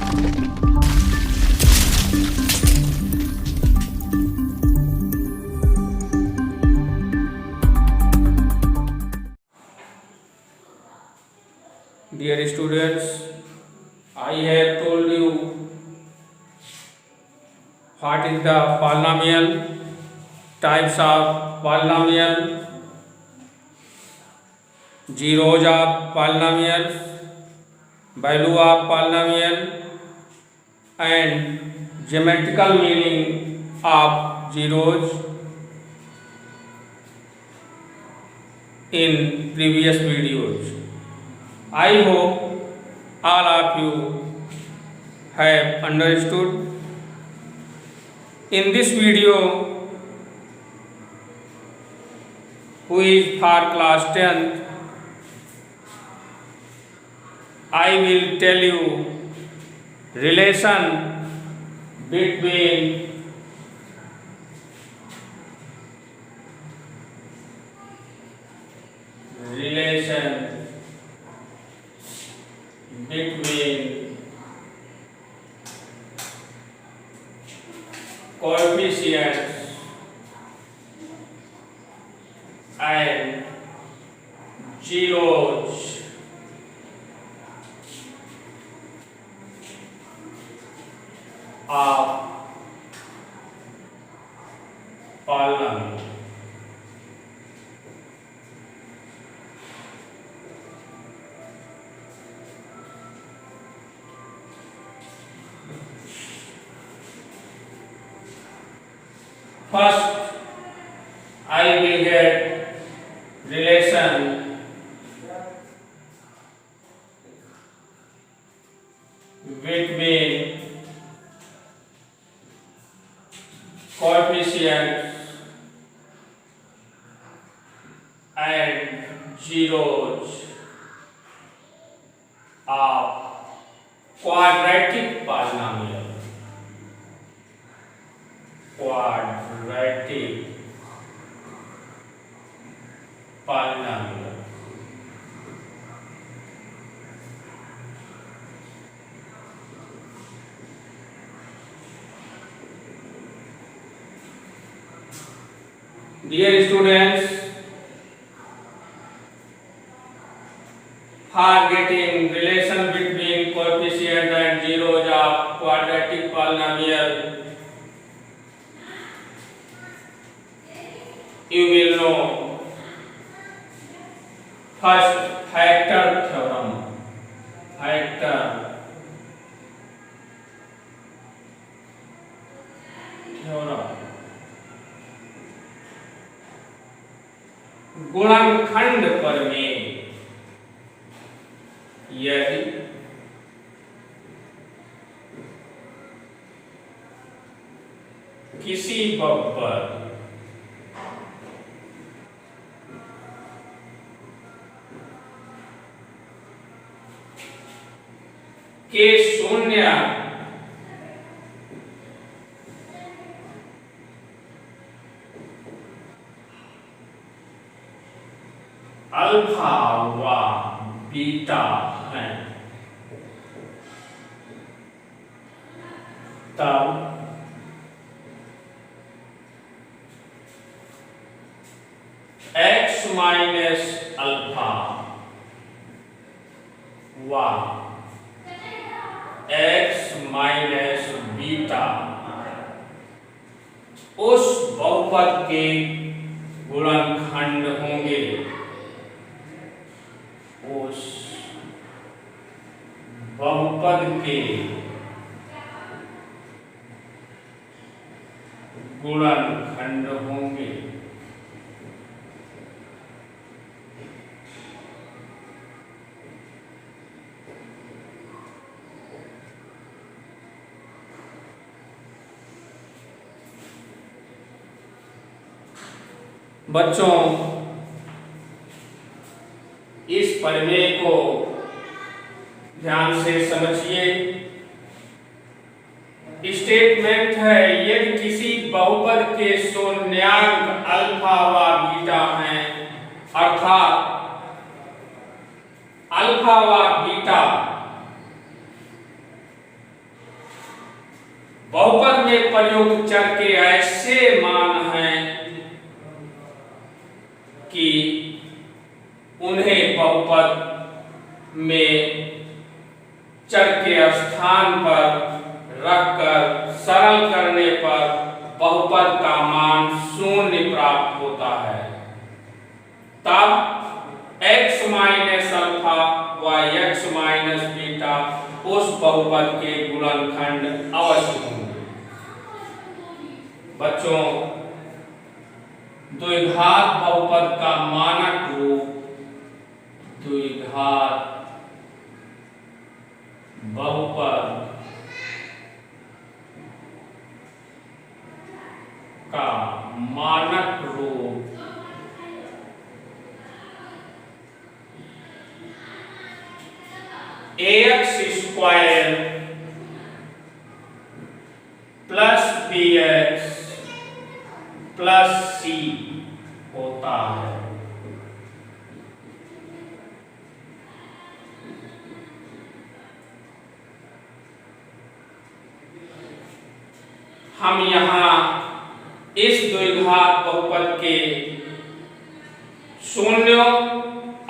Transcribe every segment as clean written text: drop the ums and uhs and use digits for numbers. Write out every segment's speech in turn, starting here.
Dear students, I have told you what is the polynomial, types of polynomial, zeros of polynomial, value of polynomial, and geometrical meaning of zeros in previous videos. I hope all of you have understood. In this video, who is for class 10th, I will tell you relation between coefficients and zeros of polynomial. First, I will get relation between coefficients and zeros of quadratic polynomial. Quadratic polynomial. Dear students, for getting relation between coefficient and zeros of quadratic polynomial, you will know first factor theorem. Factor theorem. गुणनखंड प्रमेय यदि किसी बहुपद के शून्य alpha व beta हैं, तब x minus alpha व x माइनस बीटा उस बहुपद के गुणनखंड होंगे। उस बहुपद के गुणनखंड होंगे। बच्चों, इस प्रमेय को ध्यान से समझिए। स्टेटमेंट है यदि किसी बहुपद के शून्याङ्क अल्फा व बीटा हैं, अर्थात अल्फा व बीटा बहुपद में प्रयुक्त चर के ऐसे मान हैं कि उन्हें बहुपद में चर के स्थान पर रखकर सरल करने पर बहुपद का मान शून्य प्राप्त होता है। तब x माइनस अल्फा व x माइनस बीटा उस बहुपद के गुणनखंड अवश्य होंगे। बच्चों, द्विघात बहुपद का मानक रूप द्विघात बहुपद का मानक रूप ax square plus bx plus c होता है। हम यहाँ इस द्विघात बहुपद के शून्यों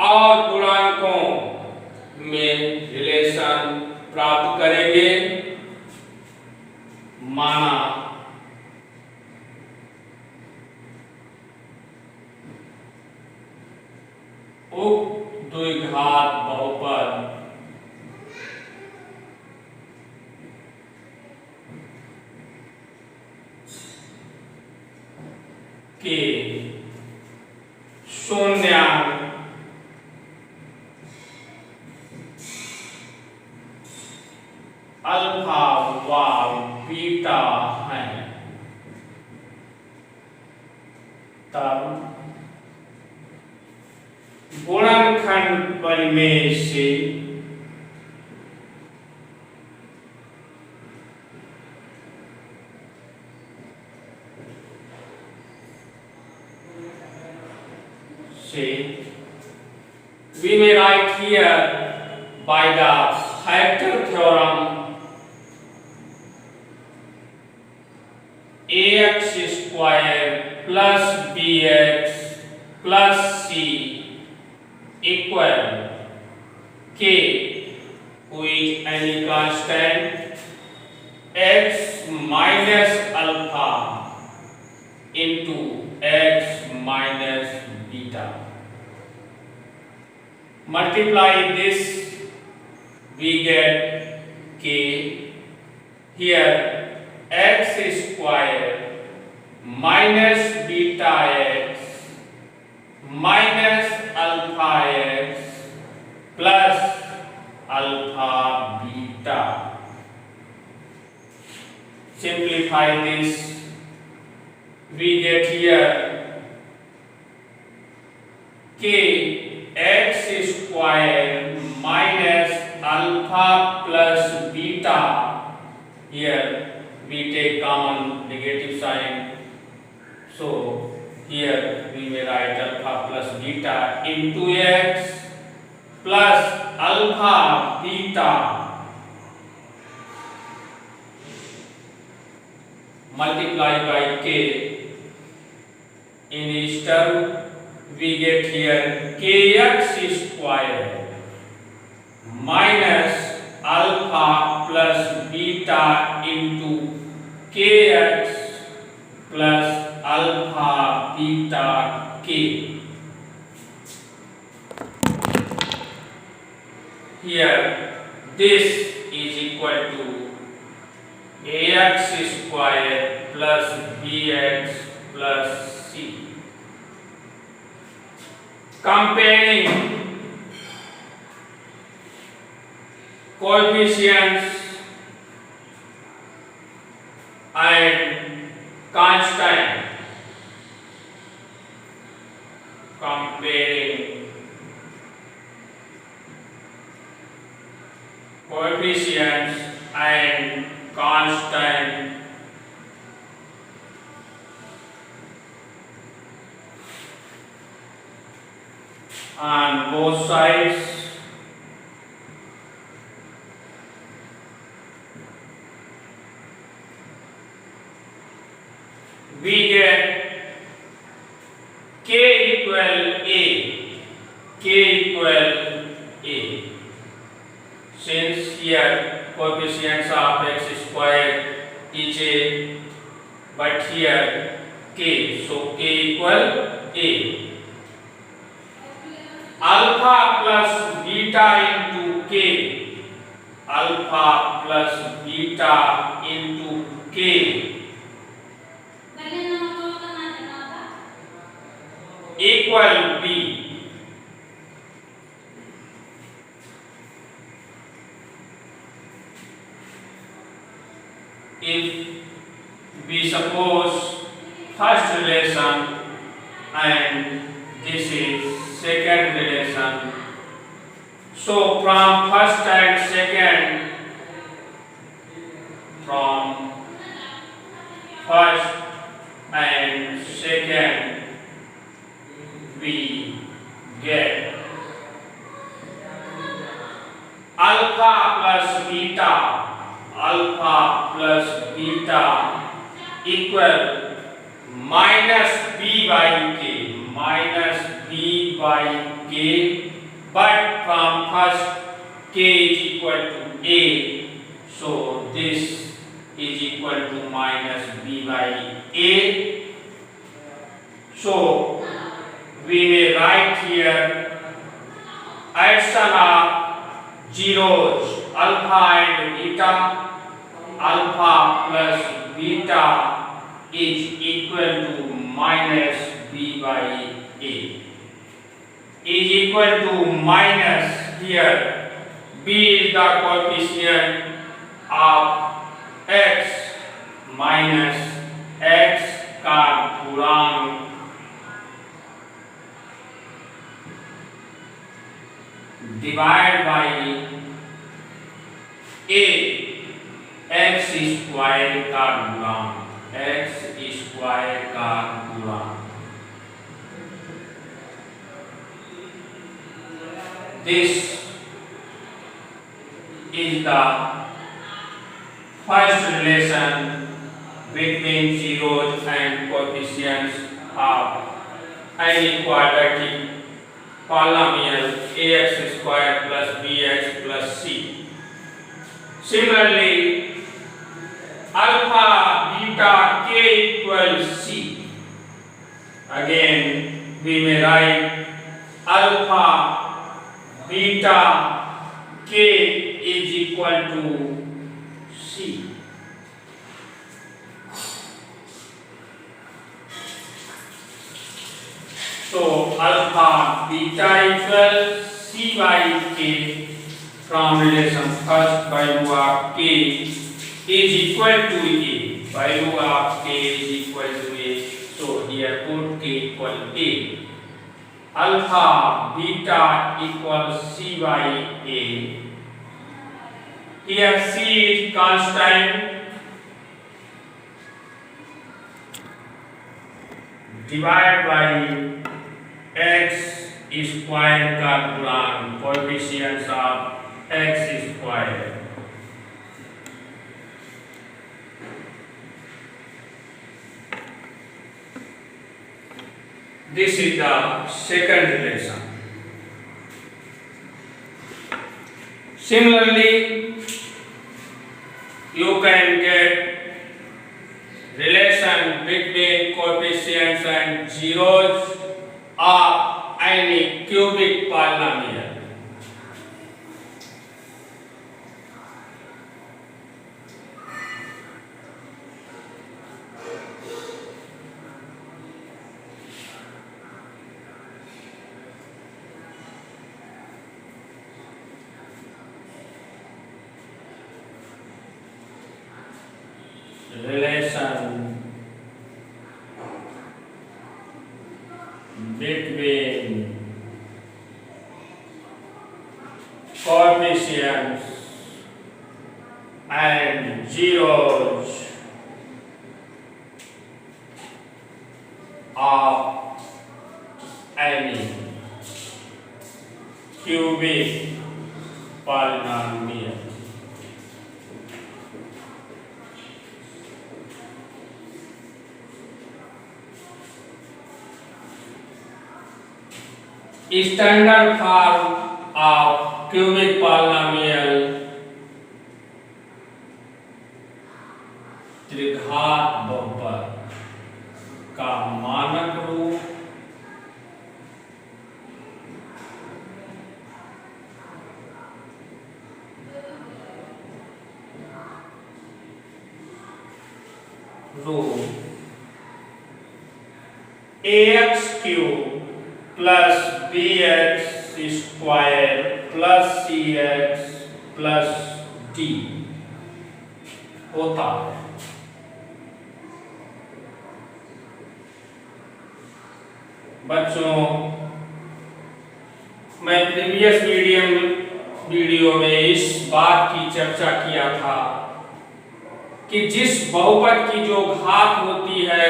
और गुणांकों में रिलेशन प्राप्त करेंगे। माना उक्त द्विघात बहुपद के शून्यांक अल्फा व बीटा हैं। तब गुणनखंड परिमेय से we may write here by the factor theorem ax square plus bx plus c equal k, which any constant x minus alpha into x minus beta. Multiply this, we get k. Here x square minus beta x minus alpha x plus alpha beta. Simplify this, we get here k x square minus alpha plus beta. Here we take common negative sign, so here we may write alpha plus beta into x plus alpha beta multiply by k. In this term we get here kx square minus alpha plus beta into kx plus alpha beta k. Here this is equal to ax square plus bx plus c. Comparing coefficients and constant. Comparing coefficients and constant on both sides. we get k equal a. K equal a. Since here coefficients of x square is a, but here k, so k equal a. Alpha plus beta into k. Alpha plus beta into k equal b. If we suppose first relation and this is second relation, so from first and second, from first and second we get alpha plus beta equal minus b by k, but from first k is equal to a, so this is equal to minus b by a. So we may write here addition of zeros alpha and beta. Alpha plus beta is equal to minus b by a. Is equal to minus, here b is the coefficient of x, minus x का गुणांक divide by a, x square का गुणांक, x square का गुणांक. This is the first relation between zeros and coefficients of any quadratic polynomial ax square plus bx plus c. Similarly, alpha, beta, k equals c. Again, we may write alpha, beta, k is equal to c. So alpha, beta equals c by k. From relation first, value of k is equal to a. Value of k is equal to a. So here put k equal a. Alpha, beta equals c by a. Here c is constant. Divide by x square का गुणांक, coefficients of x square. This is the second relation. Similarly, you can get relation between coefficients and zeros of any cubic polynomial. Relation between coefficients and zeros of any cubic polynomial. Standard form of cubic polynomial त्रिघात बहुपद का मानक रूप ax cube plus bx square plus cx plus d होता है। बच्चों, मैं previous video में इस बात की चर्चा किया था कि जिस बहुपद की जो घात होती है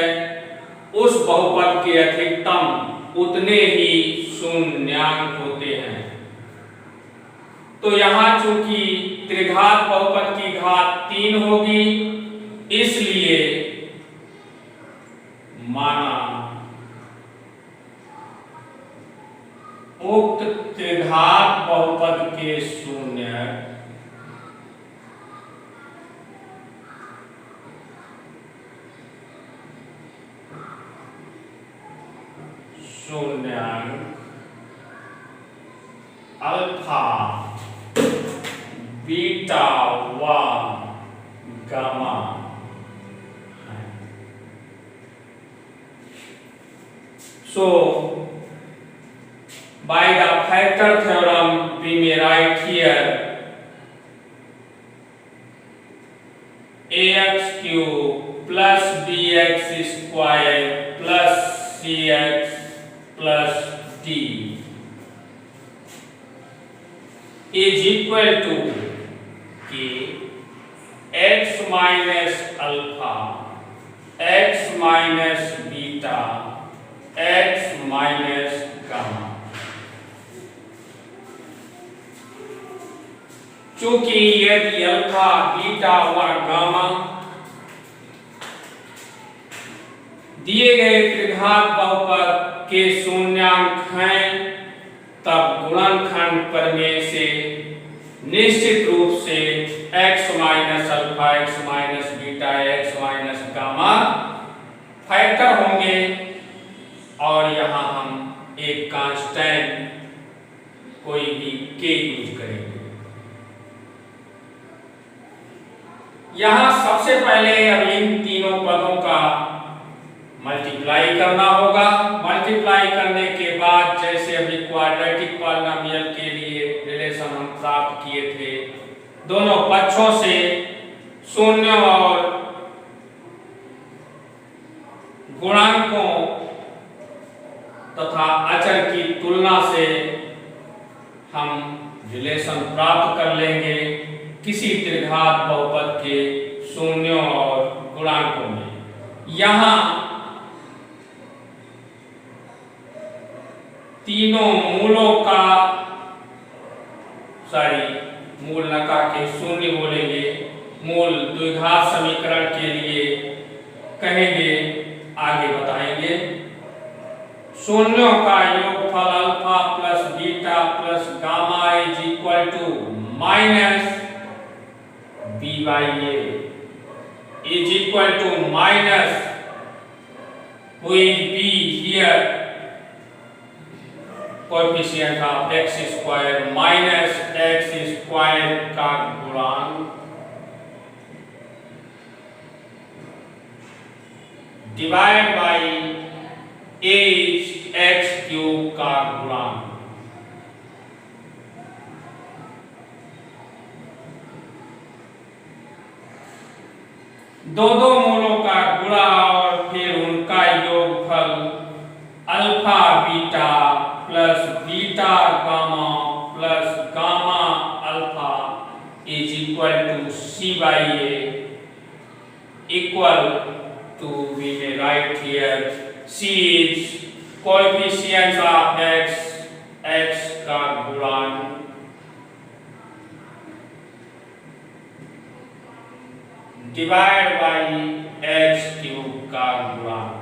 उस बहुपद के अधिकतम उतने ही शून्यांक होते हैं। तो यहाँ चूंकि त्रिघात बहुपद की घात 3 होगी, इसलिए माना उक्त त्रिघात बहुपद के शून्य अल्फा बीटा व गामा है। So by the factor theorem we may write here ax cube plus bx square plus cx plus d is equal to k x minus alpha x minus beta x minus gamma। चूंकि यदि alpha beta व gamma दिए गए त्रिघात बहुपद के शून्यांक हैं, तब गुणनखंड प्रमेय से निश्चित रूप से x minus alpha x minus beta x minus gamma factor होंगे और यहाँ हम एक कांस्टेंट कोई भी k यूज करेंगे। यहाँ सबसे पहले अब इन तीनों पदों का मल्टीप्लाई करना होगा। मल्टीप्लाई करने के बाद जैसे अभी क्वाड्रेटिक पॉलिनोमियल के लिए रिलेशन हम प्राप्त किए थे, दोनों पक्षों से शून्य और गुणांकों तथा अचर की तुलना से हम रिलेशन प्राप्त कर लेंगे किसी त्रिघात बहुपद के शून्यों और गुणांकों में। यहाँ तीनों मूलों का मूल नका के शून्य बोलेंगे, मूल द्विघात समीकरण के लिए कहेंगे, आगे बताएंगे। शून्यों का योगफल alpha plus beta plus gamma is equal to minus b by a is equal to minus which b here coefficient of x square minus x square का गुणांक divide by a x cube का गुणांक। दो मूलों का गुणा और फिर उनका योगफल alpha beta plus beta gamma plus gamma alpha is equal to c by a equal to we may write here c is coefficients of x का गुणांक डिवाइड बाई x क्यूब का गुणांक।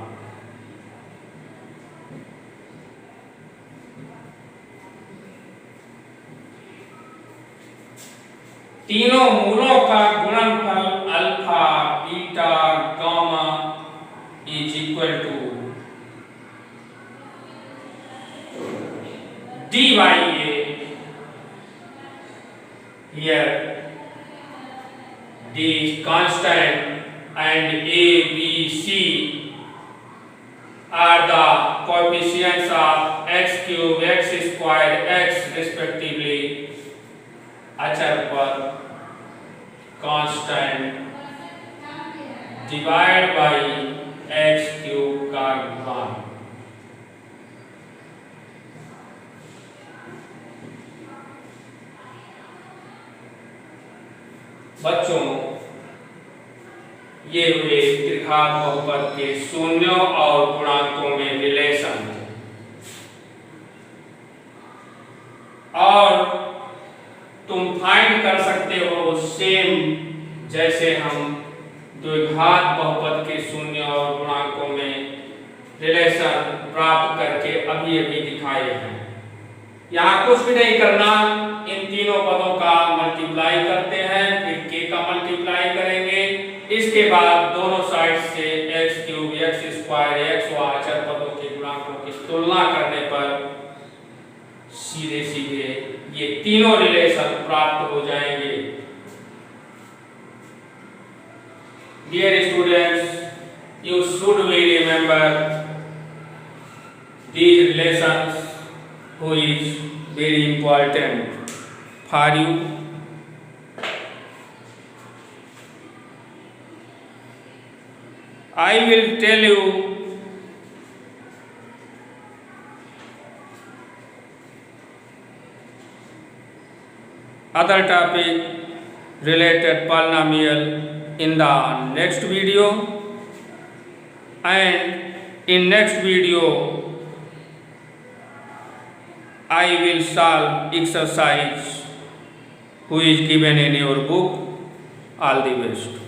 तीनों मूलों का गुणनफल alpha beta gamma is equal to D by A. Here D is constant and A, B, C are the coefficients of x cube, x square, x respectively। अचर पर constant divide by x cube का गुणन। बच्चों, ये हुए त्रिघात बहुपद के शून्यों और गुणांकों में रिलेशन। और तुम फाइंड कर सकते हो सेम जैसे हम द्विघात बहुपद के शून्यों और गुणांकों में रिलेशन प्राप्त करके अभी अभी दिखाए हैं। यहाँ कुछ भी नहीं करना, इन तीनों पदों का मल्टीप्लाई करते हैं, फिर k का मल्टीप्लाई करेंगे, इसके बाद दोनों साइड से x cube, x square, x व अचर पदों के गुणांकों की तुलना करने पर सीधे सीधे ये तीनों रिलेशन प्राप्त हो जाएंगे। Dear students, you should be remember these relations who is very important for you। I will tell you other topic related polynomial in the next video, and in next video I will solve exercise who is given in your book. All the best.